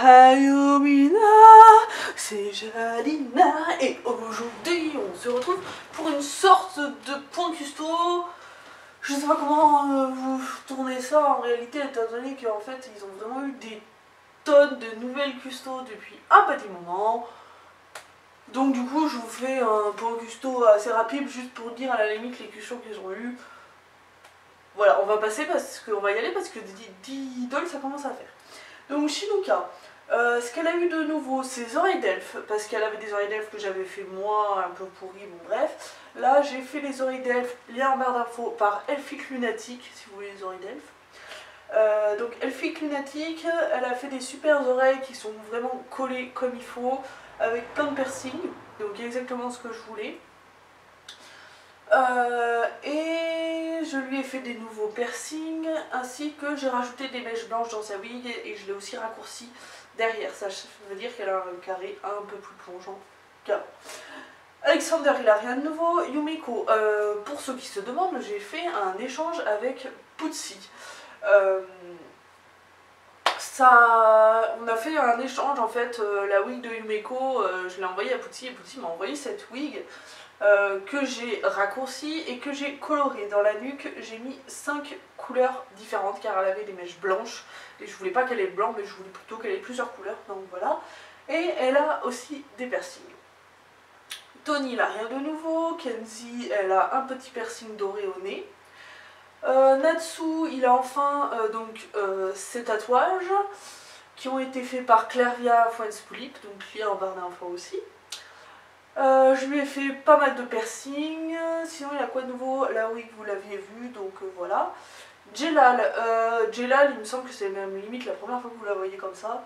Hayomina, c'est Jalina et aujourd'hui on se retrouve pour une sorte de point custo. Je sais pas comment vous tournez ça en réalité, étant donné qu'en fait ils ont vraiment eu des tonnes de nouvelles custos depuis un petit moment. Donc du coup je vous fais un point custo assez rapide juste pour dire à la limite les custos qu'ils ont eu. Voilà, on va passer parce qu'on va y aller parce que 10 dolls ça commence à faire. Donc Shinuka, ce qu'elle a eu de nouveau, ses oreilles d'elfe, parce qu'elle avait des oreilles d'elfe que j'avais fait moi, un peu pourri, bon bref. Là j'ai fait les oreilles d'elfe, lien en barre d'infos, par Elfique Lunatique, si vous voulez les oreilles d'elfe. Donc Elfique Lunatique, elle a fait des super oreilles qui sont vraiment collées comme il faut, avec plein de piercings, donc exactement ce que je voulais. Et je lui ai fait des nouveaux piercings, ainsi que j'ai rajouté des mèches blanches dans sa wig et je l'ai aussi raccourci derrière. Ça veut dire qu'elle a un carré un peu plus plongeant qu'avant. Alexander, il a rien de nouveau. Yumiko, pour ceux qui se demandent, j'ai fait un échange avec Putsi. On a fait un échange en fait, la wig de Yumiko, je l'ai envoyée à Putsi et Putsi m'a envoyé cette wig. Que j'ai raccourci et que j'ai coloré. Dans la nuque, j'ai mis 5 couleurs différentes car elle avait des mèches blanches et je voulais pas qu'elle ait blanc mais je voulais plutôt qu'elle ait plusieurs couleurs, donc voilà. Et elle a aussi des piercings. Tony, il a rien de nouveau. Kenzie, elle a un petit piercing doré au nez. Natsu, il a enfin ses tatouages qui ont été faits par Clairvia Fuenspoulip, donc lien en barre d'infos aussi. Je lui ai fait pas mal de piercings, sinon il y a quoi de nouveau? La wig vous l'aviez vu, donc voilà. Jelal, il me semble que c'est même limite la première fois que vous la voyez comme ça.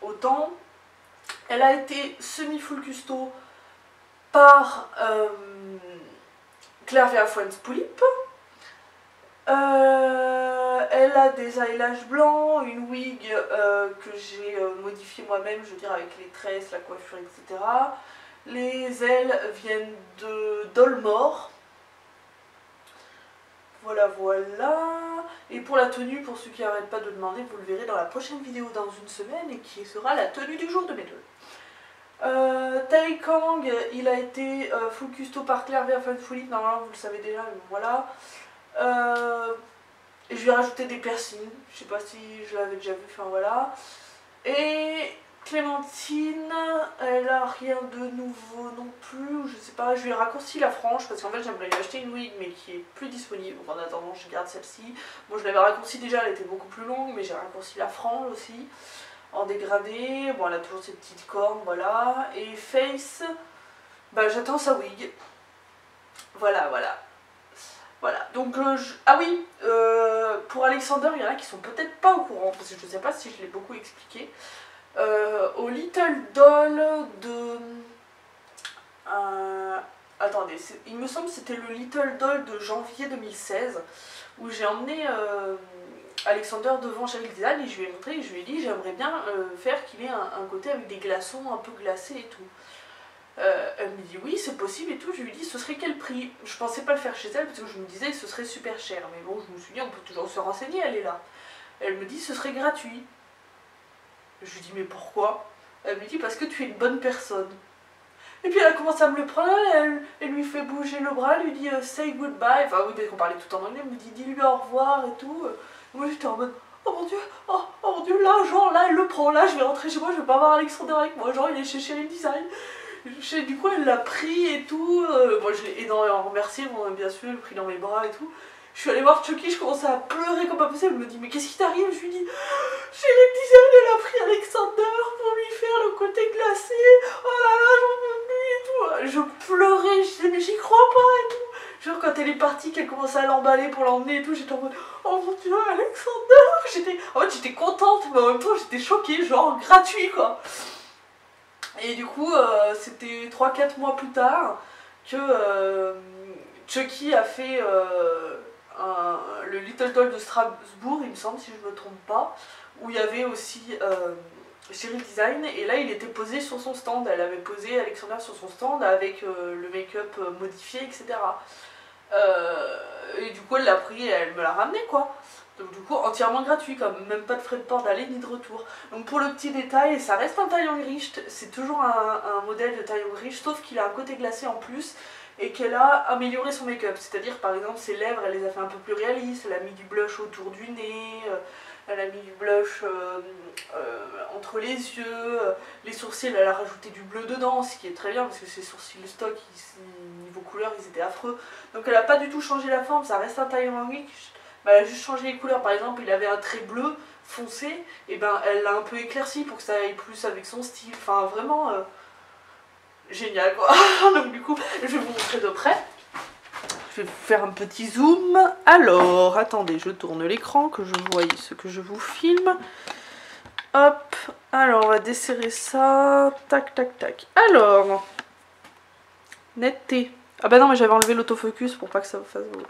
Autant, elle a été semi-full custo par Clairvia Fuenspoulip. Elle a des eyelashes blancs, une wig que j'ai modifiée moi-même, je veux dire avec les tresses, la coiffure, etc. Les ailes viennent de Dolmore. Voilà, voilà. Et pour la tenue, pour ceux qui n'arrêtent pas de demander, vous le verrez dans la prochaine vidéo dans une semaine et qui sera la tenue du jour de mes deux. Tai Kang, il a été full custo par Clairvia Fuenspoulip, normalement vous le savez déjà, mais voilà. Et je lui ai rajouté des piercings, je sais pas si je l'avais déjà vu, enfin voilà. Et Clémentine, elle a rien de nouveau non plus, je sais pas, je lui ai raccourci la frange parce qu'en fait j'aimerais lui acheter une wig mais qui est plus disponible, donc en attendant je garde celle-ci. Bon, je l'avais raccourci déjà, elle était beaucoup plus longue, mais j'ai raccourci la frange aussi, en dégradé. Bon, elle a toujours ses petites cornes, voilà. Et Face, bah j'attends sa wig. Voilà, voilà. Voilà, donc ah oui, pour Alexander, il y en a qui sont peut-être pas au courant, parce que je sais pas si je l'ai beaucoup expliqué. Au Little Doll de... attendez, il me semble que c'était le Little Doll de janvier 2016, où j'ai emmené Alexander devant Cheryl Design et je lui ai montré, et je lui ai dit j'aimerais bien faire qu'il ait un côté avec des glaçons un peu glacés et tout. Elle me dit oui c'est possible et tout, je lui dis ce serait quel prix? Je pensais pas le faire chez elle parce que je me disais ce serait super cher, mais bon je me suis dit on peut toujours se renseigner, elle est là. Elle me dit ce serait gratuit. Je lui dis mais pourquoi? Elle me dit parce que tu es une bonne personne. Et puis elle a commencé à me le prendre, elle lui fait bouger le bras, elle lui dit say goodbye, enfin oui parce qu'on parlait tout en anglais, elle me dit dis-lui au revoir et tout. Moi j'étais en mode oh mon dieu, là genre là elle le prend, là je vais rentrer chez moi, je vais pas voir Alexander avec moi, genre il est chez Cheryl Design. Du coup elle l'a pris et tout, moi je l'ai énormément remercié, bon, bien sûr, elle l'a pris dans mes bras et tout. Je suis allée voir Chucky, je commençais à pleurer comme pas possible, elle me dit mais qu'est-ce qui t'arrive? Je lui dis Cheryl Design elle a pris Alexander pour lui faire le côté glacé, oh là là j'en peux plus et tout. Je pleurais, je disais mais j'y crois pas et tout. Genre quand elle est partie, qu'elle commençait à l'emballer pour l'emmener et tout, j'étais en mode oh mon dieu Alexander. En fait j'étais contente mais en même temps j'étais choquée, genre gratuit quoi. Et du coup, c'était 3-4 mois plus tard que Chucky a fait le Little Doll de Strasbourg, il me semble, si je ne me trompe pas, où il y avait aussi Cheryl Design, et là il était posé sur son stand, elle avait posé Alexander sur son stand avec le make-up modifié, etc. Et du coup elle l'a pris et elle me l'a ramené quoi. Donc du coup entièrement gratuit, comme même pas de frais de port d'aller ni de retour. Donc pour le petit détail, ça reste un taillon riche, c'est toujours un modèle de taillon riche, sauf qu'il a un côté glacé en plus et qu'elle a amélioré son make-up. C'est-à-dire par exemple ses lèvres, elle les a fait un peu plus réalistes, elle a mis du blush autour du nez, elle a mis du blush entre les yeux, les sourcils elle a rajouté du bleu dedans, ce qui est très bien parce que ses sourcils stock, niveau couleur, ils étaient affreux. Donc elle a pas du tout changé la forme, ça reste un taillon riche. Bah, elle a juste changé les couleurs, par exemple il avait un trait bleu foncé, et ben elle l'a un peu éclairci pour que ça aille plus avec son style, enfin vraiment génial quoi. Donc du coup je vais vous montrer de près, je vais vous faire un petit zoom. Alors attendez, je tourne l'écran que je voie ce que je vous filme. Hop, alors on va desserrer ça, tac tac tac. Alors, netteté, ah bah non mais j'avais enlevé l'autofocus pour pas que ça vous fasse beau.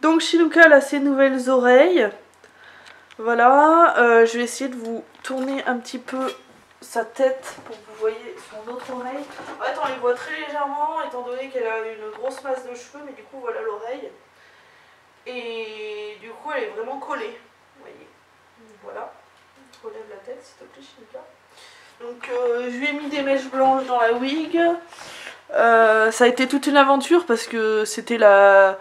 Donc Shinuka elle a ses nouvelles oreilles. Voilà, je vais essayer de vous tourner un petit peu sa tête pour que vous voyez son autre oreille. En fait on les voit très légèrement étant donné qu'elle a une grosse masse de cheveux, mais du coup voilà l'oreille. Et du coup elle est vraiment collée, vous voyez. Voilà, relève la tête s'il te plaît Shinuka. Donc je lui ai mis des mèches blanches dans la wig. Ça a été toute une aventure parce que c'était la...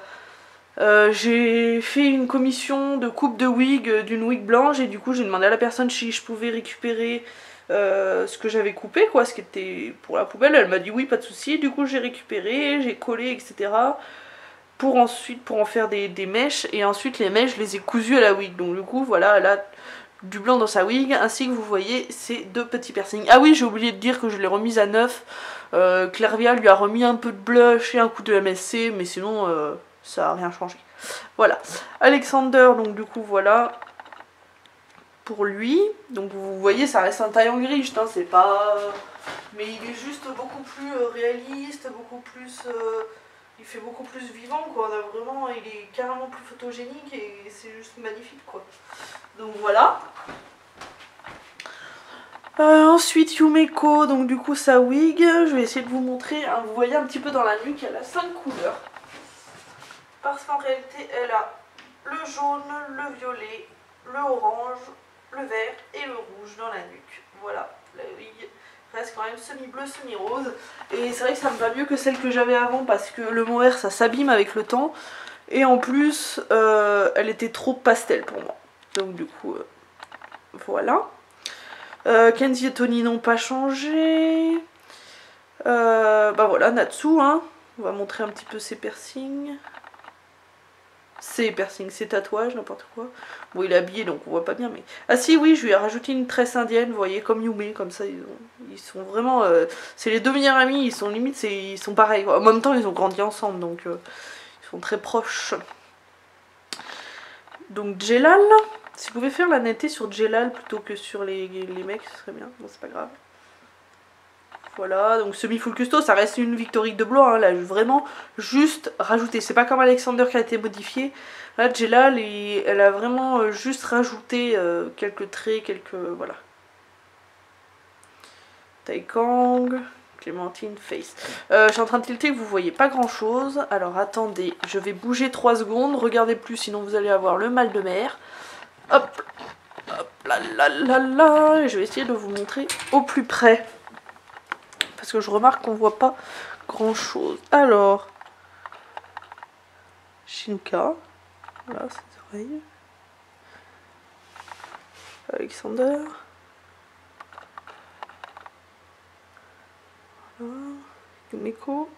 j'ai fait une commission de coupe de wig d'une wig blanche et du coup j'ai demandé à la personne si je pouvais récupérer ce que j'avais coupé, quoi, ce qui était pour la poubelle. Elle m'a dit oui, pas de souci. Du coup j'ai récupéré, j'ai collé, etc. pour ensuite en faire des mèches, et ensuite les mèches je les ai cousues à la wig. Donc du coup voilà, elle a du blanc dans sa wig, ainsi que vous voyez ces deux petits piercings. Ah oui, j'ai oublié de dire que je l'ai remise à neuf. Clairvia lui a remis un peu de blush et un coup de MSC, mais sinon ça n'a rien changé. Voilà. Alexander, donc du coup voilà pour lui. Donc vous voyez, ça reste un taillon gris, hein, c'est pas... Mais il est juste beaucoup plus réaliste, beaucoup plus... il fait beaucoup plus vivant, quoi. On a vraiment... Il est carrément plus photogénique et c'est juste magnifique, quoi. Donc voilà. Ensuite Yumeko, donc du coup sa wig, je vais essayer de vous montrer, hein, vous voyez un petit peu dans la nuque, elle a 5 couleurs. Parce qu'en réalité elle a le jaune, le violet, le orange, le vert et le rouge dans la nuque. Voilà, la wig reste quand même semi-bleu, semi-rose. Et c'est vrai que ça me va mieux que celle que j'avais avant parce que le mohair ça s'abîme avec le temps. Et en plus elle était trop pastel pour moi. Donc du coup voilà. Kenzie et Tony n'ont pas changé. Bah voilà, Natsu, hein. On va montrer un petit peu ses piercings. Ses tatouages, n'importe quoi. Bon, il est habillé donc on voit pas bien, mais... Ah si, oui, je lui ai rajouté une tresse indienne, vous voyez, comme Yume, comme ça, ils sont vraiment... c'est les deux meilleurs amis, ils sont limite, ils sont pareils. En même temps, ils ont grandi ensemble, donc ils sont très proches. Donc Jelal, si vous pouvez faire la netteté sur Jelal plutôt que sur les mecs, ce serait bien. Bon, c'est pas grave. Voilà, donc semi-full custo, ça reste une Victorique de Blois, hein, là, vraiment juste rajouté. C'est pas comme Alexander qui a été modifié. Là, Jelal, elle a vraiment juste rajouté quelques traits, voilà. Taekang, Clémentine, Face. Je suis en train de tilter que vous voyez pas grand chose. Alors attendez, je vais bouger 3 secondes. Regardez plus, sinon vous allez avoir le mal de mer. Hop, hop, là, là, là, là. Et je vais essayer de vous montrer au plus près. Parce que je remarque qu'on voit pas grand chose. Alors, Shinuka. Voilà, ses oreilles. Alexander. Voilà. Yumeko.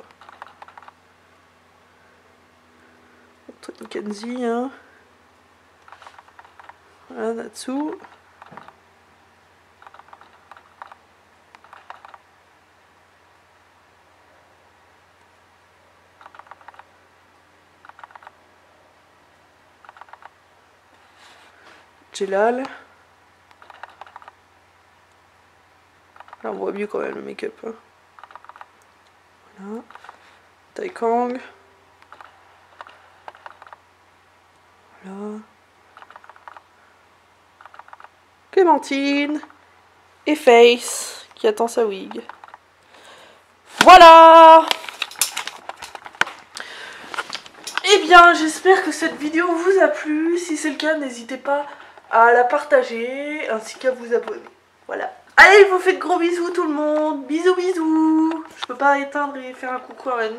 Tony Kenzie. Hein. Voilà, Natsu. Jelal. Là on voit mieux quand même le make-up. Hein. Voilà. Taekang. Voilà. Clémentine. Et Face qui attend sa wig. Voilà. Et bien, j'espère que cette vidéo vous a plu. Si c'est le cas, n'hésitez pas à la partager ainsi qu'à vous abonner. Voilà. Allez, je vous fais de gros bisous tout le monde. Bisous, bisous. Je peux pas éteindre et faire un coucou à Rennes.